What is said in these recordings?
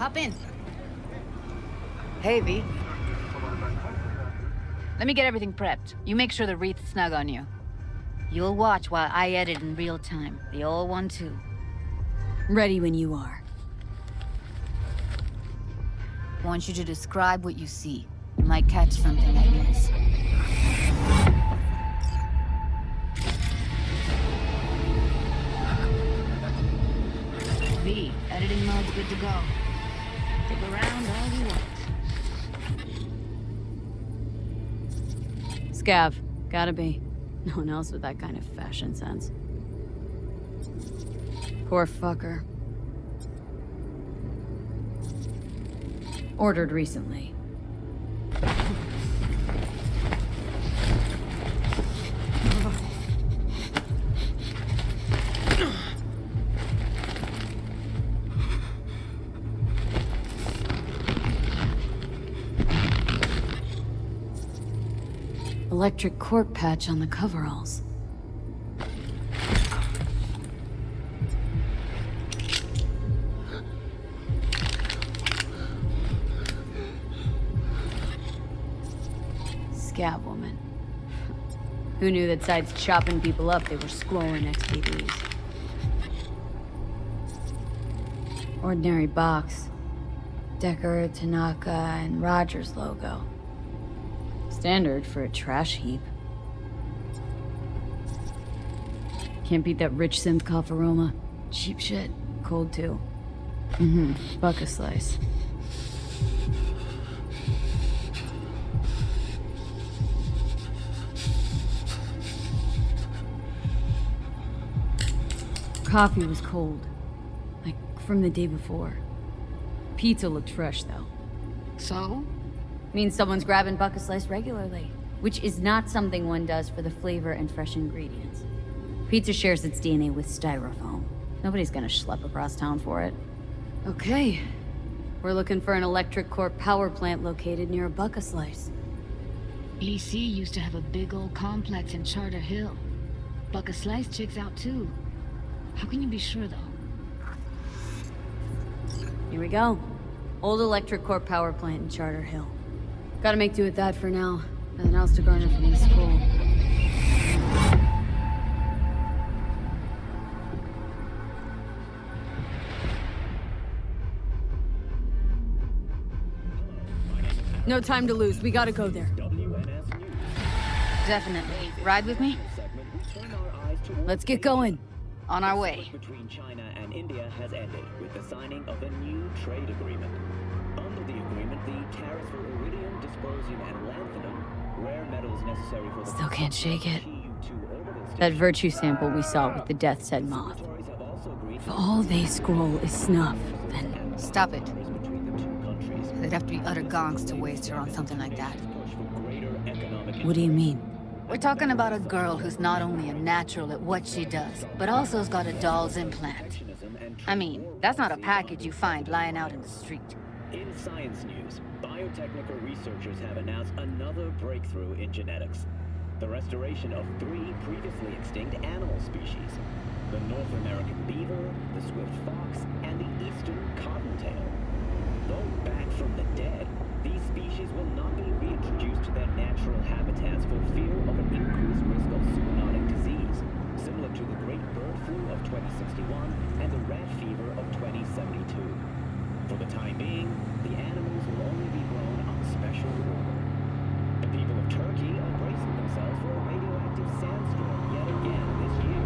Hop in. Hey, V. Let me get everything prepped. You make sure the wreath's snug on you. You'll watch while I edit in real time. The old one, too. Ready when you are. I want you to describe what you see. You might catch something I miss. V, editing mode's good to go. Stick around all you want. Scav. Gotta be. No one else with that kind of fashion sense. Poor fucker. Ordered recently. Electric cork patch on the coveralls. Scav woman. Who knew that besides chopping people up, they were scrolling XPDs? Ordinary box. Decker, Tanaka, and Rogers logo. Standard for a trash heap. Can't beat that rich synth cough aroma. Cheap shit. Cold too. Buck a slice. Coffee was cold. Like from the day before. Pizza looked fresh though. So? Means someone's grabbing buck a slice regularly, which is not something one does for the flavor and fresh ingredients. Pizza shares its DNA with styrofoam. Nobody's gonna schlep across town for it. Okay. We're looking for an electric corp power plant located near a buck a slice. EC used to have a big old complex in Charter Hill. Buck a slice checks out too. How can you be sure though? Here we go. Old electric corp power plant in Charter Hill. Gotta make do with that for now. Nothing else to garner from this school. No time to lose. We gotta go there. Definitely. Ride with me? Let's get going. On our way. Between China and India has ended with the signing of a new trade agreement. Under the agreement, the tariffs for iridium, dysprosium, and lanthanum, rare metals necessary for the Still can't shake it. TU-2 orbital That station, virtue sample we saw with the Death's Head moth. signatories have also agreed If all they scroll is snuff, then... Stop it. between the two countries. They'd have to be utter gongs to waste her on something like that. Push for greater economic What do you mean? We're talking about a girl who's not only a natural at what she does, but also has got a doll's implant. protectionism and I mean, that's not a package you find lying out in the street. In science news, biotechnical researchers have announced another breakthrough in genetics. The restoration of 3 previously extinct animal species. The North American beaver, the swift fox, and the eastern cottontail. Though back from the dead, these species will not be reintroduced to their natural habitats for fear of an increased risk of zoonotic disease, similar to the great bird flu of 2061 and the rat fever of 2072. For the time being, the animals will only be grown on special order. The people of Turkey are bracing themselves for a radioactive sandstorm yet again this year.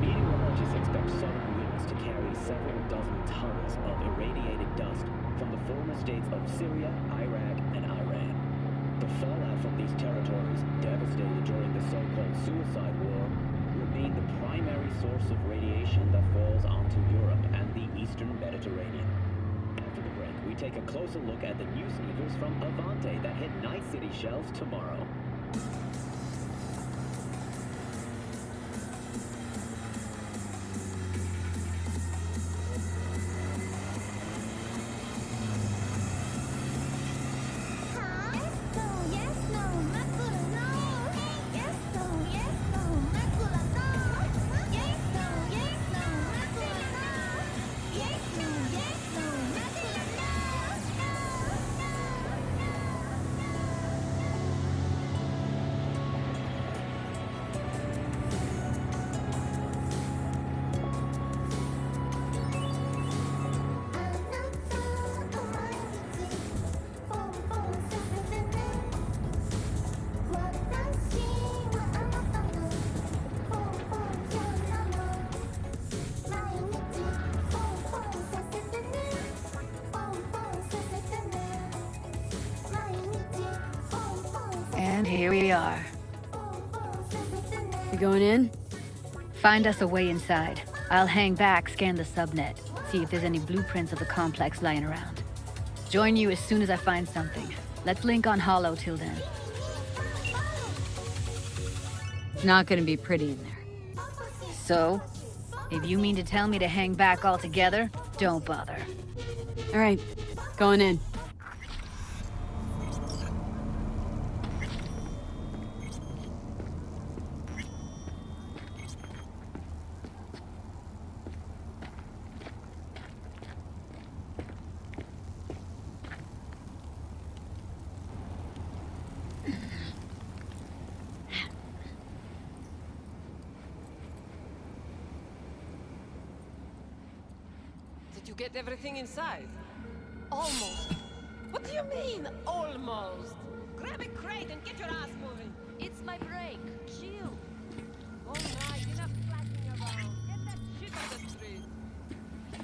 Meteorologists expect southern winds to carry several dozen tons of irradiated dust from the former states of Syria, Iraq, and Iran. The fallout from these territories, devastated during the so-called suicide war, remain the primary source of radiation that falls onto Europe and the eastern Mediterranean. After the break, we take a closer look at the new sneakers from Avante that hit Night City shelves tomorrow. And here we are. You going in? Find us a way inside. I'll hang back, scan the subnet, see if there's any blueprints of the complex lying around. Join you as soon as I find something. Let's link on Hollow till then. It's not gonna be pretty in there. So? If you mean to tell me to hang back altogether, don't bother. All right, going in. Did you get everything inside? Almost. What do you mean, almost? Grab a crate and get your ass moving. It's my break. Chill. All right, enough flapping around. Get that shit on the street.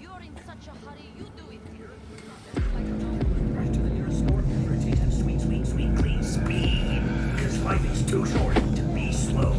You're in such a hurry. You do it. Rush to the nearest store and rotate at sweet, sweet, sweet, clean speed. Because life is too short to be slow.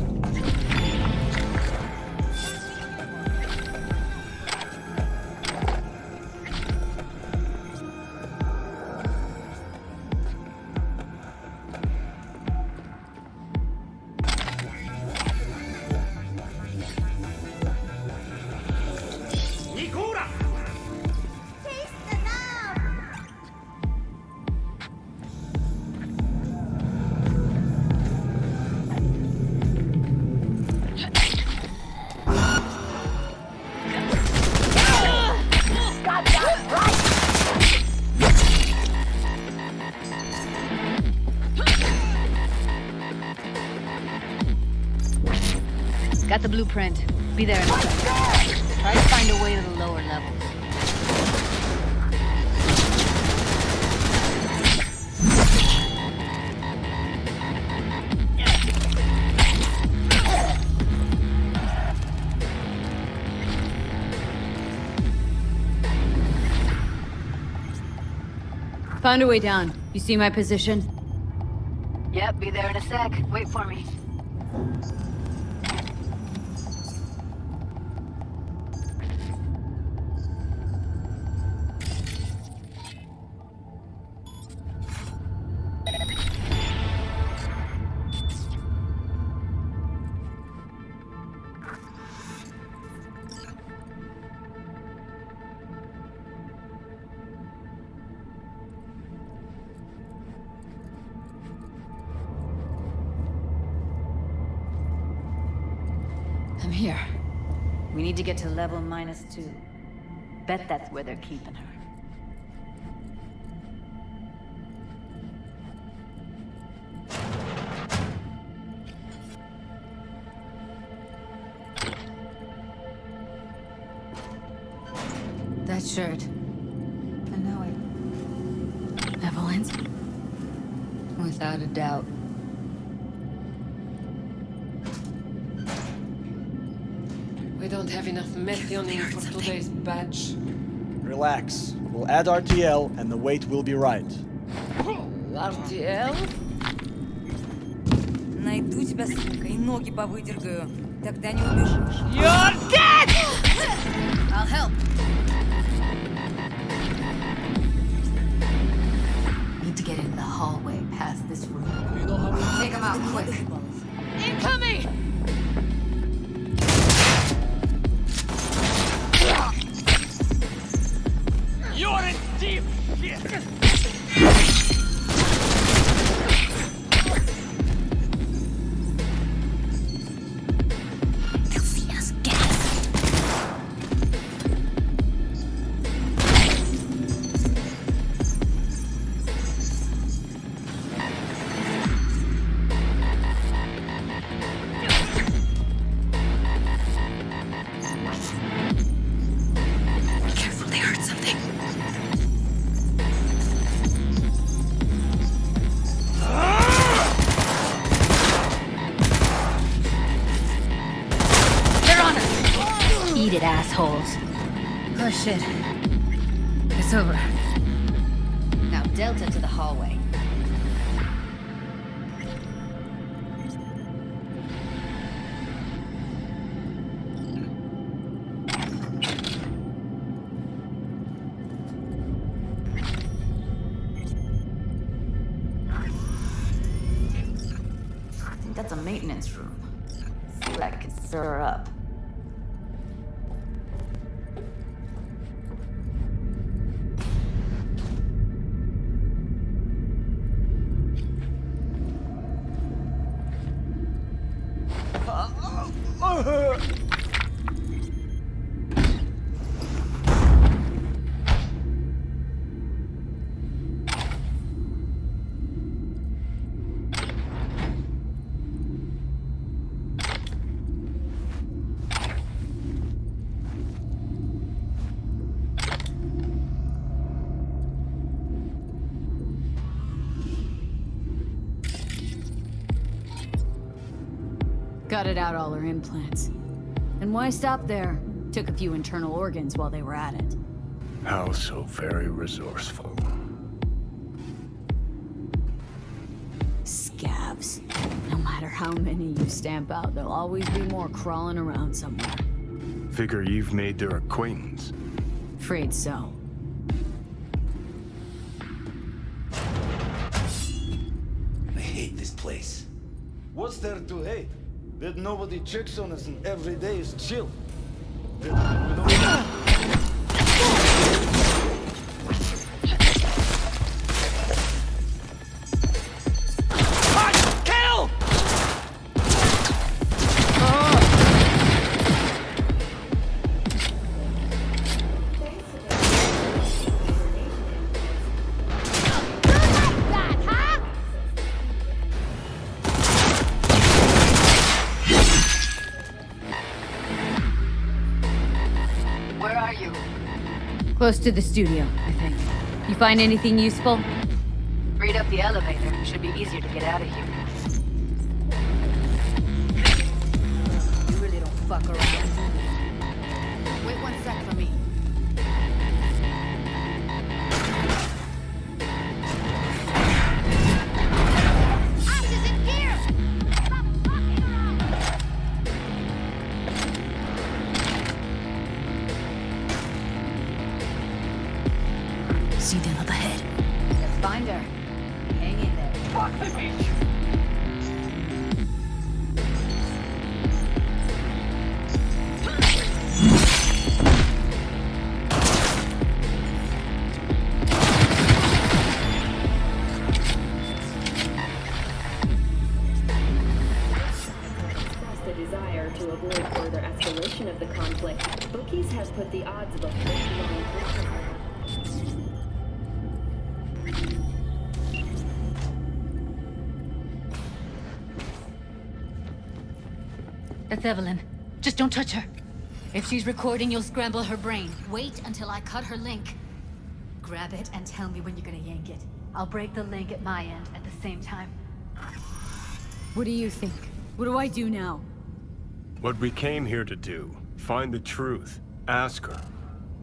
Got the blueprint. Be there in a second. Try to find a way to the lower levels. Found a way down. You see my position? Yep, be there in a sec. Wait for me. I'm here. We need to get to level -2. Bet that's where they're keeping her. That shirt. I know it. Evelyn's? Without a doubt. We don't have enough methionine for today's batch. Relax. We'll add RTL and the weight will be right. RTL? Найду тебя, сука, и ноги повыдергаю. Тогда не убежишь. You're dead! I'll help. Need to get in the hallway past this room. Take him out quick. Incoming! You're in deep shit! Assholes. Oh shit. It's over. Now Delta to the hallway. maintenance room. See what I can stir up. Gutted out all her implants. And why stop there? Took a few internal organs while they were at it. How so very resourceful. Scabs. No matter how many you stamp out, there'll always be more crawling around somewhere. Figure you've made their acquaintance. Afraid so. I hate this place. What's there to hate? That nobody checks on us and every day is chill. That we don't... Close to the studio, I think. You find anything useful? Read up the elevator. Should be easier to get out of here. You really don't fuck around. Wait 1 sec for me. See them up ahead. Let's find her. Hang in there. Fuck the bitch! The desire to avoid further escalation of the conflict, bookies have put the odds of a full-blown That's Evelyn. Just don't touch her. If she's recording, you'll scramble her brain. Wait until I cut her link. Grab it and tell me when you're gonna yank it. I'll break the link at my end at the same time. What do you think? What do I do now? What we came here to do. Find the truth. Ask her.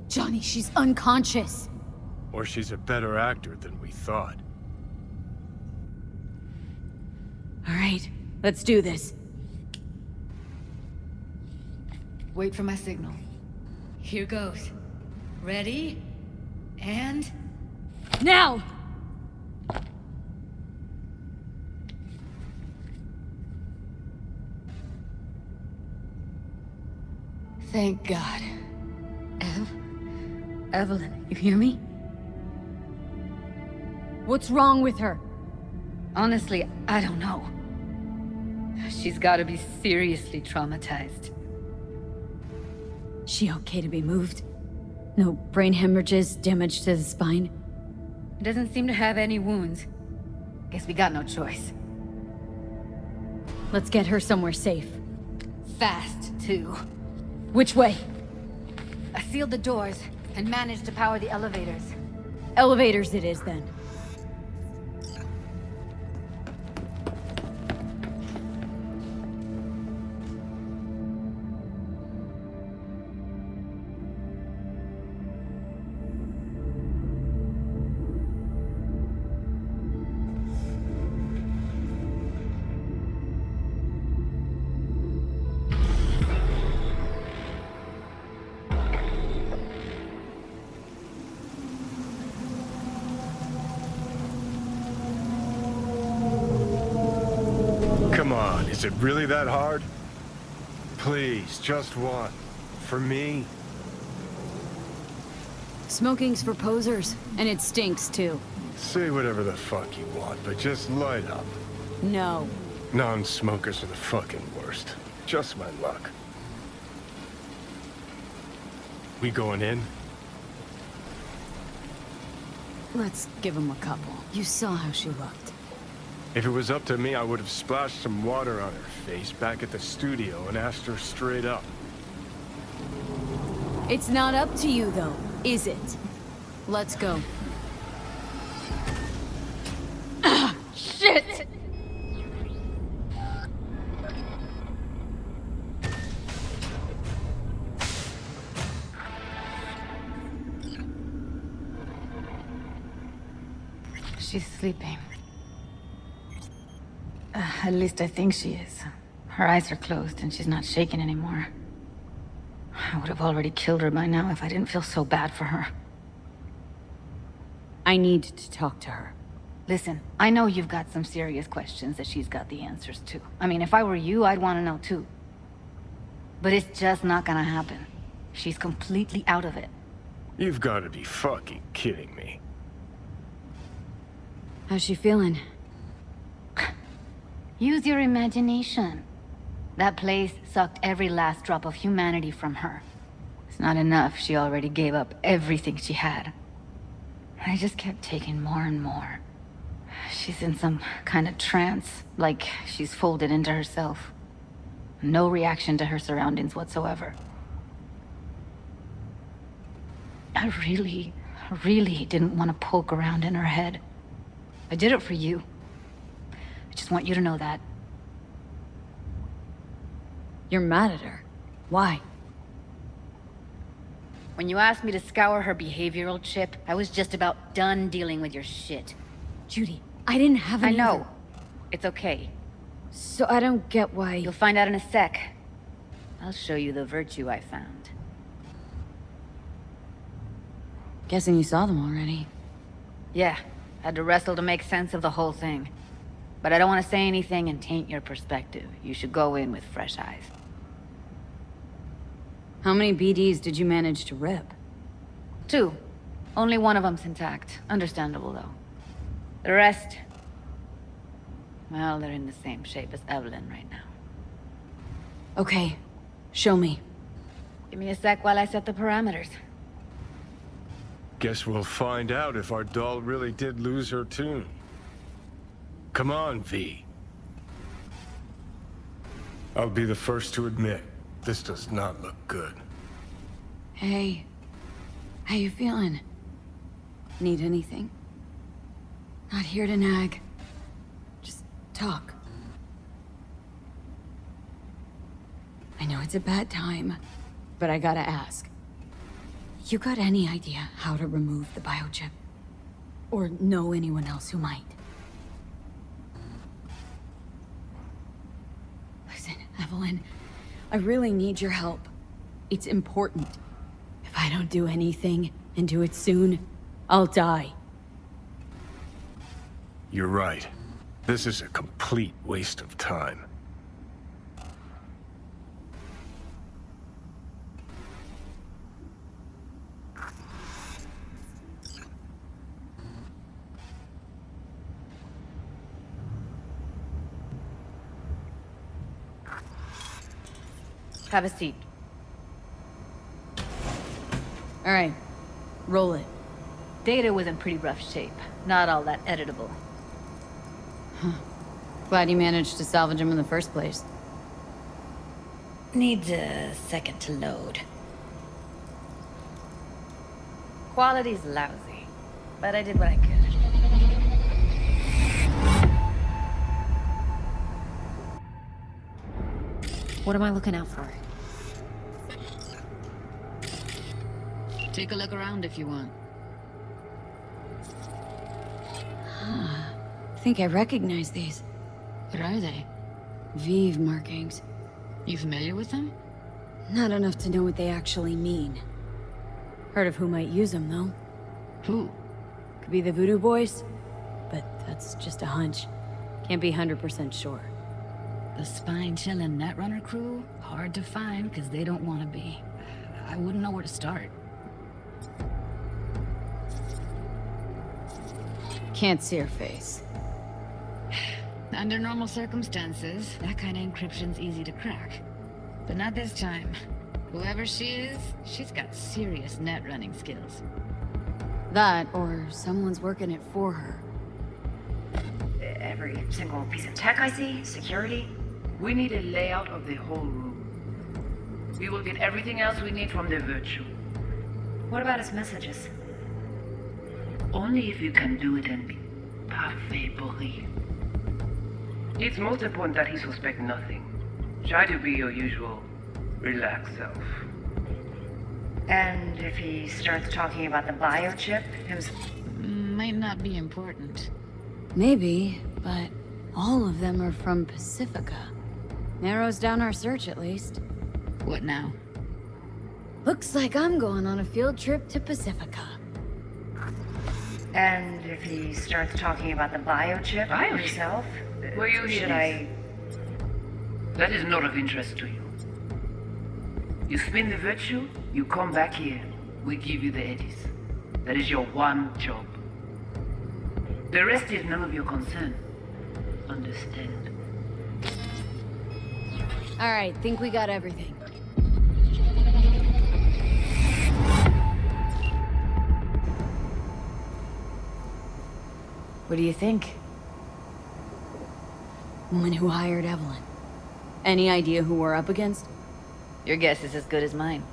Johnny, she's unconscious. Or she's a better actor than we thought. All right, let's do this. Wait for my signal. Here goes. Ready? And... now! Thank God. Evelyn, you hear me? What's wrong with her? Honestly, I don't know. She's gotta be seriously traumatized. She okay to be moved? No brain hemorrhages, damage to the spine? Doesn't seem to have any wounds. Guess we got no choice. Let's get her somewhere safe. Fast, too. Which way? I sealed the doors and managed to power the elevators. Elevators it is, then. Was it really that hard? Please, just one. For me? Smoking's for posers, and it stinks too. Say whatever the fuck you want, but just light up. No. Non-smokers are the fucking worst. Just my luck. We going in? Let's give him a couple. You saw how she looked. If it was up to me, I would have splashed some water on her face back at the studio and asked her straight up. It's not up to you, though, is it? Let's go. Ah, shit! She's sleeping. At least I think she is. Her eyes are closed and she's not shaking anymore. I would have already killed her by now if I didn't feel so bad for her. I need to talk to her. Listen, I know you've got some serious questions that she's got the answers to. I mean, if I were you, I'd want to know too. But it's just not gonna happen. She's completely out of it. You've got to be fucking kidding me. How's she feeling? Use your imagination. That place sucked every last drop of humanity from her. It's not enough, she already gave up everything she had. I just kept taking more and more. She's in some kind of trance, like she's folded into herself. No reaction to her surroundings whatsoever. I really didn't want to poke around in her head. I did it for you. I just want you to know that. You're mad at her. Why? When you asked me to scour her behavioral chip, I was just about done dealing with your shit. Judy, I didn't have any. I know. It's okay. So I don't get why... You'll find out in a sec. I'll show you the virtue I found. Guessing you saw them already. Yeah. Had to wrestle to make sense of the whole thing. But I don't want to say anything and taint your perspective. You should go in with fresh eyes. How many BDs did you manage to rip? 2. Only one of them's intact. Understandable, though. The rest... well, they're in the same shape as Evelyn right now. Okay. Show me. Give me a sec while I set the parameters. Guess we'll find out if our doll really did lose her tune. Come on, V. I'll be the first to admit, this does not look good. Hey. How you feeling? Need anything? Not here to nag. Just talk. I know it's a bad time, but I gotta ask. You got any idea how to remove the biochip? Or know anyone else who might? Listen, Evelyn, I really need your help. It's important. If I don't do anything, and do it soon, I'll die. You're right. This is a complete waste of time. Have a seat. All right, roll it. Data was in pretty rough shape. Not all that editable. Huh. Glad you managed to salvage him in the first place. Needs a second to load. Quality's lousy, but I did what I could. What am I looking out for? Take a look around if you want. I think I recognize these. What are they? Vive markings. You familiar with them? Not enough to know what they actually mean. Heard of who might use them, though. Who? Could be the Voodoo Boys, but that's just a hunch. Can't be 100% sure. The spine-chilling Netrunner crew? Hard to find because they don't want to be. I wouldn't know where to start. Can't see her face. Under normal circumstances, that kind of encryption's easy to crack. But not this time. Whoever she is, she's got serious net running skills. That, or someone's working it for her. Every single piece of tech I see, security. We need a layout of the whole room. We will get everything else we need from the virtue. What about his messages? Only if you can do it and be parfait bourré. It's most important that he suspect nothing. Try to be your usual, relaxed self. And if he starts talking about the biochip, Might not be important. Maybe, but all of them are from Pacifica. Narrows down our search, at least. What now? Looks like I'm going on a field trip to Pacifica. And if he starts talking about the biochip himself, Will you hear should this? I... That is not of interest to you. You spin the virtue, you come back here. We give you the eddies. That is your one job. The rest is none of your concern. Understand? Alright, think we got everything. What do you think? Woman who hired Evelyn. Any idea who we're up against? Your guess is as good as mine.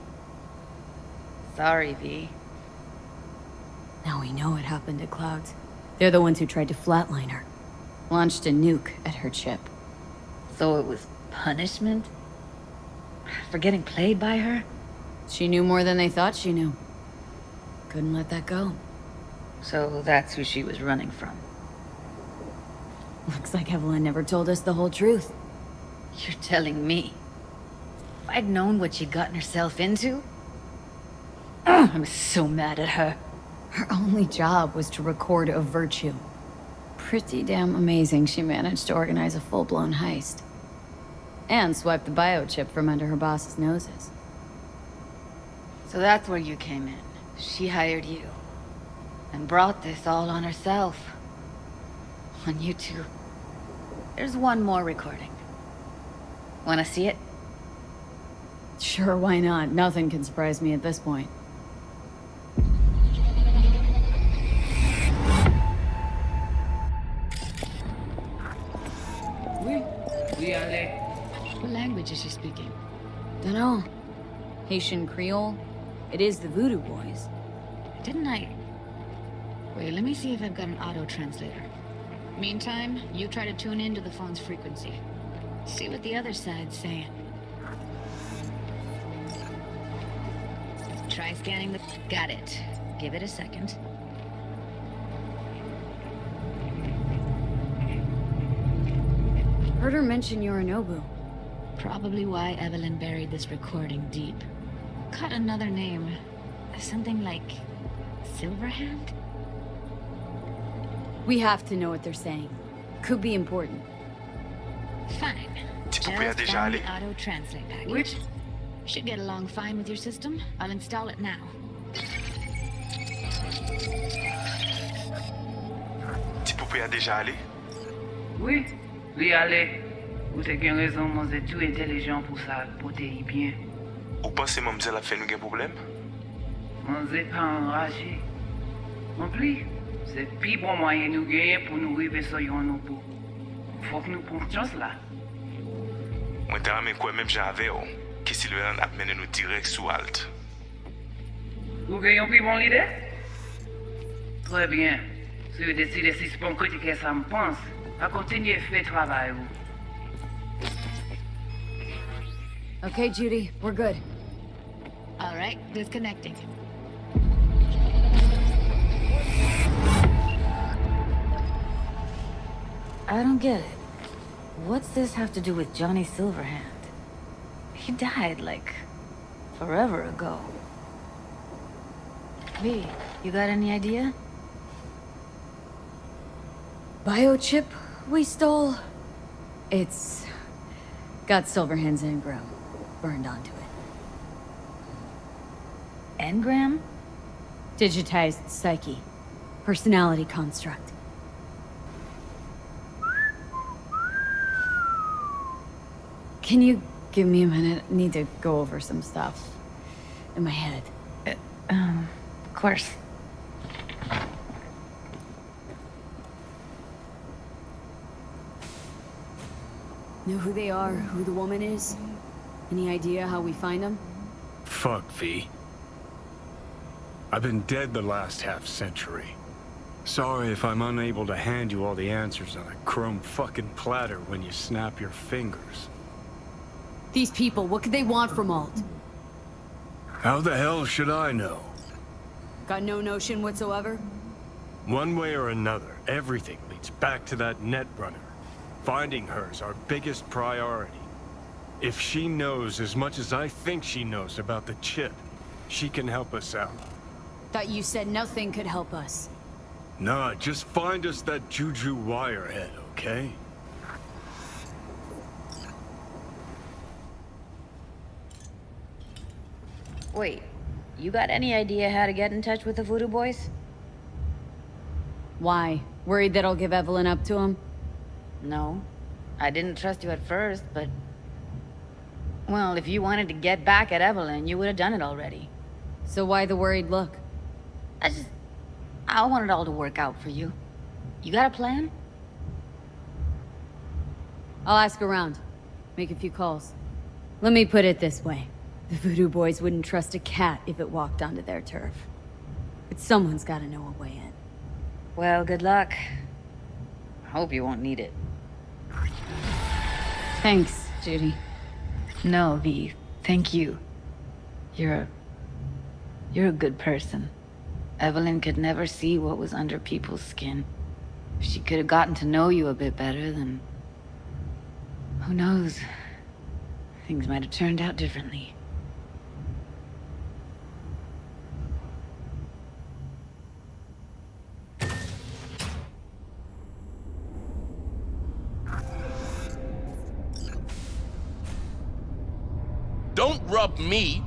Sorry, V. Now we know what happened to Clouds. They're the ones who tried to flatline her. Launched a nuke at her chip. So it was punishment? For getting played by her? She knew more than they thought she knew. Couldn't let that go. So that's who she was running from. Looks like Evelyn never told us the whole truth. You're telling me? If I'd known what she'd gotten herself into? Ugh, I'm so mad at her. Her only job was to record a virtue. Pretty damn amazing she managed to organize a full-blown heist. And swipe the biochip from under her boss's noses. So that's where you came in. She hired you. And brought this all on herself. On you two. There's one more recording. Wanna see it? Sure, why not? Nothing can surprise me at this point. We are late. What language is she speaking? Dunno. Haitian Creole? It is the Voodoo Boys. Didn't I... Wait, let me see if I've got an auto-translator. Meantime, you try to tune into the phone's frequency. See what the other side's saying. Try scanning the... Got it. Give it a second. Heard her mention Yorinobu. Probably why Evelyn buried this recording deep. Cut another name. Something like... Silverhand? We have to know what they're saying. Could be important. Fine. Tu Just pouvais déjà found the aller. auto-translate package. Should get along fine with your system. I'll install it now. Tu pouvais déjà aller. Oui, oui, allez. Vous avez bien raison, vous êtes tout intelligent pour ça, pour te y bien. Ou pensez mademoiselle a fait nous un problème? Vous n'êtes pas enragé. En plus, c'est le plus bon moyen de nous gagner pour nous arriver sur nos bouts. Faut que nous prenions chance là. Moi, t'as même quoi même j'avais, oh, que Sylvain a mené nous direct sous halte. Vous gagnez plus bon leader? Très bien. Si vous décidez si c'est bon critiquer ça me pense, à continuer à faire le travail. Okay, Judy, we're good. All right, disconnecting. I don't get it. What's this have to do with Johnny Silverhand? He died, like, forever ago. V, you got any idea? Biochip we stole? It's Got Silverhand's engram burned onto it. Engram? Digitized psyche. Personality construct. Can you give me a minute? I need to go over some stuff in my head. Of course. Know who they are, who the woman is? Any idea how we find them? Fuck, V. I've been dead the last half-century. Sorry if I'm unable to hand you all the answers on a chrome fucking platter when you snap your fingers. These people, what could they want from Alt? How the hell should I know? Got no notion whatsoever? One way or another, everything leads back to that Netrunner. Finding her's our biggest priority. If she knows as much as I think she knows about the chip, she can help us out. Thought you said nothing could help us. Nah, just find us that Juju wirehead, okay? Wait, you got any idea how to get in touch with the Voodoo Boys? Why? Worried that I'll give Evelyn up to him? No. I didn't trust you at first, but... Well, if you wanted to get back at Evelyn, you would have done it already. So why the worried look? I want it all to work out for you. You got a plan? I'll ask around. Make a few calls. Let me put it this way. The Voodoo Boys wouldn't trust a cat if it walked onto their turf. But someone's gotta know a way in. Well, good luck. Hope you won't need it. Thanks, Judy. No, V. Thank you. You're a good person. Evelyn could never see what was under people's skin. If she could have gotten to know you a bit better, then... who knows? Things might have turned out differently. Don't rub me.